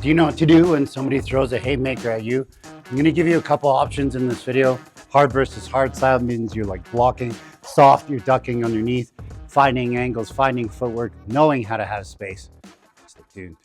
Do you know what to do when somebody throws a haymaker at you? I'm gonna give you a couple options in this video. Hard versus hard style means you're like blocking. Soft, you're ducking underneath, finding angles, finding footwork, knowing how to have space. Stay tuned.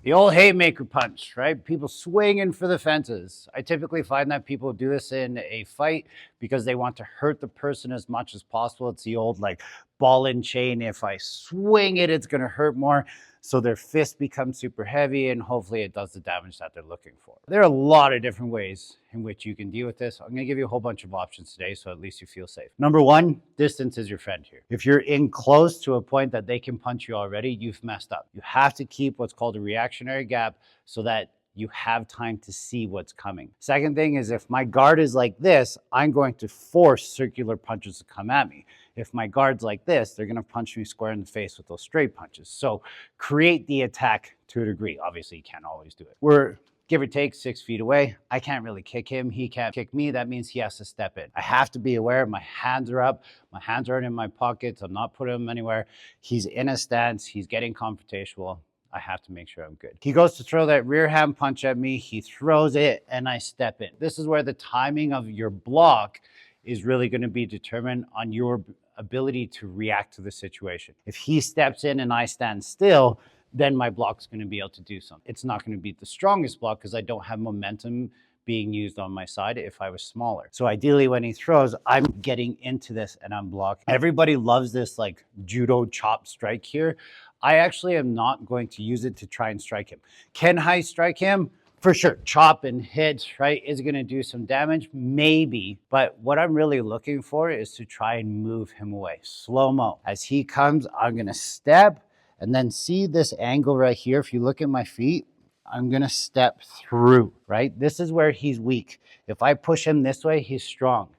The old haymaker punch, right? People swinging for the fences. I typically find that people do this in a fight because they want to hurt the person as much as possible. It's the old like ball and chain. If I swing it, it's going to hurt more. So their fist becomes super heavy and hopefully it does the damage that they're looking for. There are a lot of different ways in which you can deal with this. I'm going to give you a whole bunch of options today so at least you feel safe. Number one, distance is your friend here. If you're in close to a point that they can punch you already, you've messed up. You have to keep what's called a reactionary gap so that you have time to see what's coming. Second thing is if my guard is like this, I'm going to force circular punches to come at me. If my guard's like this, they're going to punch me square in the face with those straight punches. So create the attack to a degree. Obviously, you can't always do it. We're give or take 6 feet away. I can't really kick him. He can't kick me. That means he has to step in. I have to be aware. My hands are up. My hands aren't in my pockets. I'm not putting them anywhere. He's in a stance. He's getting confrontational. I have to make sure I'm good. He goes to throw that rear hand punch at me. He throws it and I step in. This is where the timing of your block is really going to be determined on your ability to react to the situation. If he steps in and I stand still, then my block's going to be able to do something. It's not going to be the strongest block because I don't have momentum being used on my side if I was smaller. So ideally when he throws, I'm getting into this and I'm blocking. Everybody loves this like judo chop strike here. I actually am not going to use it to try and strike him. Can I strike him? For sure, chop and hit, right? Is it gonna do some damage? Maybe, but what I'm really looking for is to try and move him away. Slow-mo. As he comes, I'm gonna step and then see this angle right here. If you look at my feet, I'm gonna step through, right? This is where he's weak. If I push him this way, he's strong.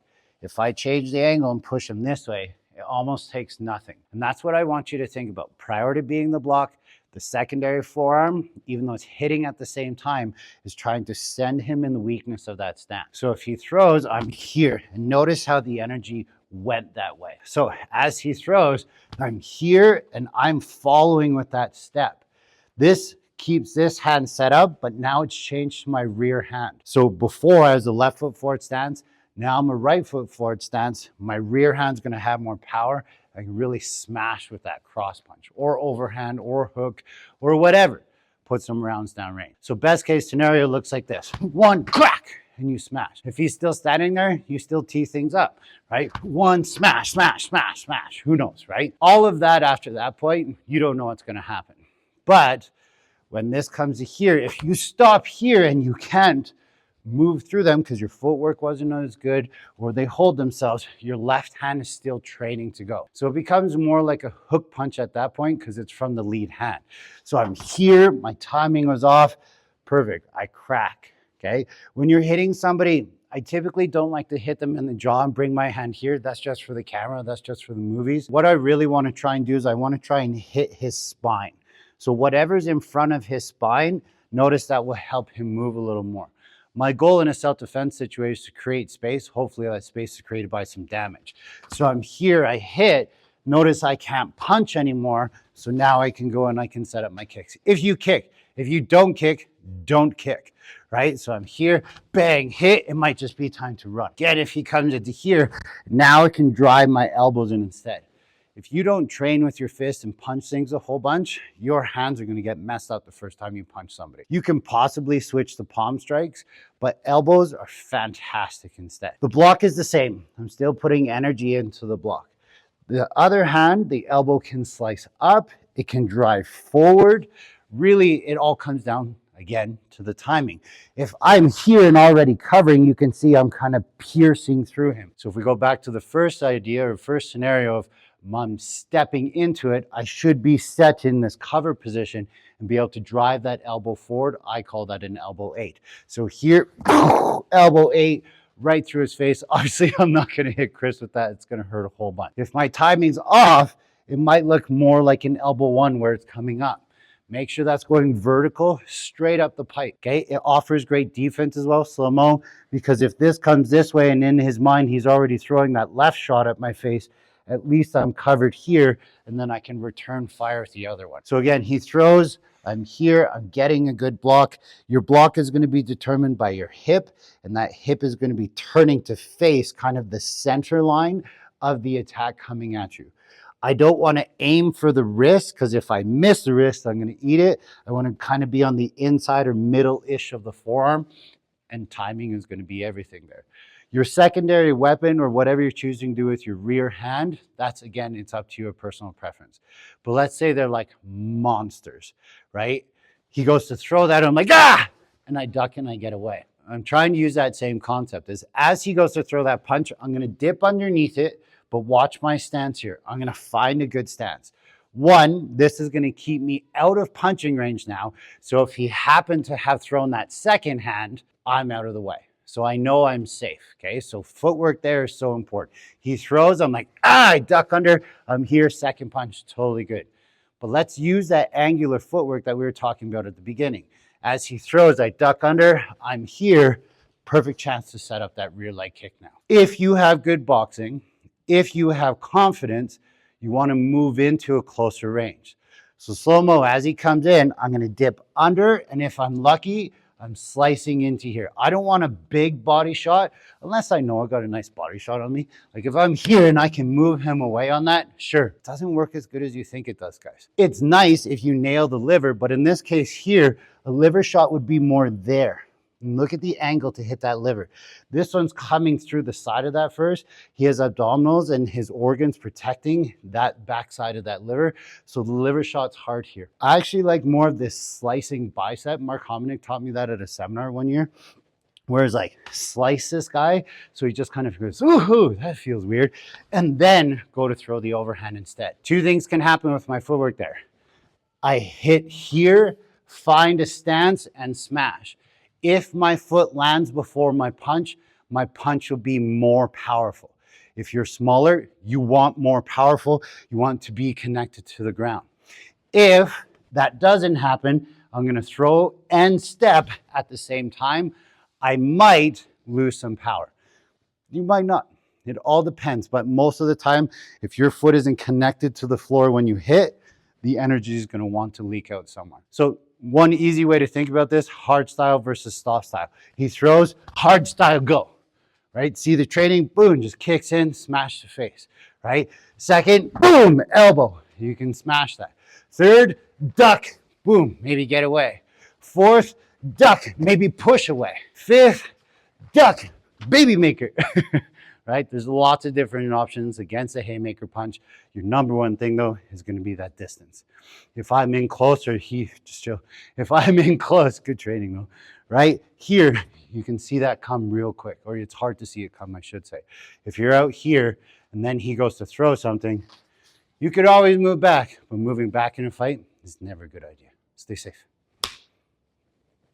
If I change the angle and push him this way, it almost takes nothing. And that's what I want you to think about. Priority being the block, the secondary forearm, even though it's hitting at the same time, is trying to send him in the weakness of that stance. So if he throws, I'm here. And notice how the energy went that way. So as he throws, I'm here and I'm following with that step. This keeps this hand set up, but now it's changed to my rear hand. So before I was a left foot forward stance, now I'm a right foot forward stance. My rear hand's gonna have more power. I can really smash with that cross punch or overhand or hook or whatever. Put some rounds down range. So best case scenario looks like this. One, crack, and you smash. If he's still standing there, you still tee things up, right? One, smash, smash, smash, smash. Who knows, right? All of that after that point, you don't know what's gonna happen. But when this comes to here, if you stop here and you can't move through them because your footwork wasn't as good or they hold themselves, your left hand is still training to go. So it becomes more like a hook punch at that point because it's from the lead hand. So I'm here, my timing was off, perfect, I crack, okay? When you're hitting somebody, I typically don't like to hit them in the jaw and bring my hand here. That's just for the camera, that's just for the movies. What I really want to try and do is I want to try and hit his spine. So whatever's in front of his spine, notice that will help him move a little more. My goal in a self-defense situation is to create space. Hopefully that space is created by some damage. So I'm here, I hit. Notice I can't punch anymore. So now I can go and I can set up my kicks. If you kick, if you don't kick, right? So I'm here, bang, hit. It might just be time to run. Again, if he comes into here, now I can drive my elbows in instead. If you don't train with your fist and punch things a whole bunch, your hands are going to get messed up the first time you punch somebody. You can possibly switch to palm strikes, but elbows are fantastic instead. The block is the same. I'm still putting energy into the block. The other hand, the elbow can slice up. It can drive forward. Really, it all comes down, again, to the timing. If I'm here and already covering, you can see I'm kind of piercing through him. So if we go back to the first idea or first scenario of I'm stepping into it, I should be set in this cover position and be able to drive that elbow forward. I call that an elbow 8. So here, elbow 8 right through his face. Obviously, I'm not going to hit Chris with that. It's going to hurt a whole bunch. If my timing's off, it might look more like an elbow 1 where it's coming up. Make sure that's going vertical, straight up the pipe, okay? It offers great defense as well, slow-mo, because if this comes this way and in his mind, he's already throwing that left shot at my face, at least I'm covered here, and then I can return fire with the other one. So again, he throws, I'm here, I'm getting a good block. Your block is going to be determined by your hip, and that hip is going to be turning to face kind of the center line of the attack coming at you. I don't want to aim for the wrist, because if I miss the wrist, I'm going to eat it. I want to kind of be on the inside or middle-ish of the forearm, and timing is going to be everything there. Your secondary weapon, or whatever you're choosing to do with your rear hand, that's, again, it's up to your personal preference. But let's say they're like monsters, right? He goes to throw that, I'm like, ah! And I duck and I get away. I'm trying to use that same concept. As he goes to throw that punch, I'm going to dip underneath it, but watch my stance here. I'm going to find a good stance. One, this is going to keep me out of punching range now. So if he happened to have thrown that second hand, I'm out of the way. So I know I'm safe, okay? So footwork there is so important. He throws, I'm like, I duck under, I'm here, second punch, totally good. But let's use that angular footwork that we were talking about at the beginning. As he throws, I duck under, I'm here, perfect chance to set up that rear leg kick now. If you have good boxing, if you have confidence, you want to move into a closer range. So slow-mo, as he comes in, I'm going to dip under, and if I'm lucky, I'm slicing into here. I don't want a big body shot unless I know I got a nice body shot on me. Like if I'm here and I can move him away on that, sure. It doesn't work as good as you think it does, guys. It's nice if you nail the liver, but in this case here, a liver shot would be more there. And look at the angle to hit that liver. This one's coming through the side of that first. He has abdominals and his organs protecting that backside of that liver. So the liver shot's hard here. I actually like more of this slicing bicep. Mark Hominick taught me that at a seminar one year. Whereas like slice this guy. So he just kind of goes, ooh, that feels weird. And then go to throw the overhand instead. Two things can happen with my footwork there. I hit here, find a stance and smash. If my foot lands before my punch will be more powerful. If you're smaller, you want more powerful. You want to be connected to the ground. If that doesn't happen, I'm going to throw and step at the same time. I might lose some power. You might not. It all depends. But most of the time, if your foot isn't connected to the floor when you hit, the energy is going to want to leak out somewhere. So one easy way to think about this, hard style versus soft style. He throws, hard style, go, right? See the training, boom, just kicks in, smash the face, right? Second, boom, elbow. You can smash that. Third, duck, boom, maybe get away. Fourth, duck, maybe push away. Fifth, duck, baby maker. Right? There's lots of different options against a haymaker punch. Your number one thing, though, is going to be that distance. If I'm in close, or he just chill. If I'm in close, good training, though, right? Here, you can see that come real quick, or it's hard to see it come, I should say. If you're out here, and then he goes to throw something, you could always move back, but moving back in a fight is never a good idea. Stay safe.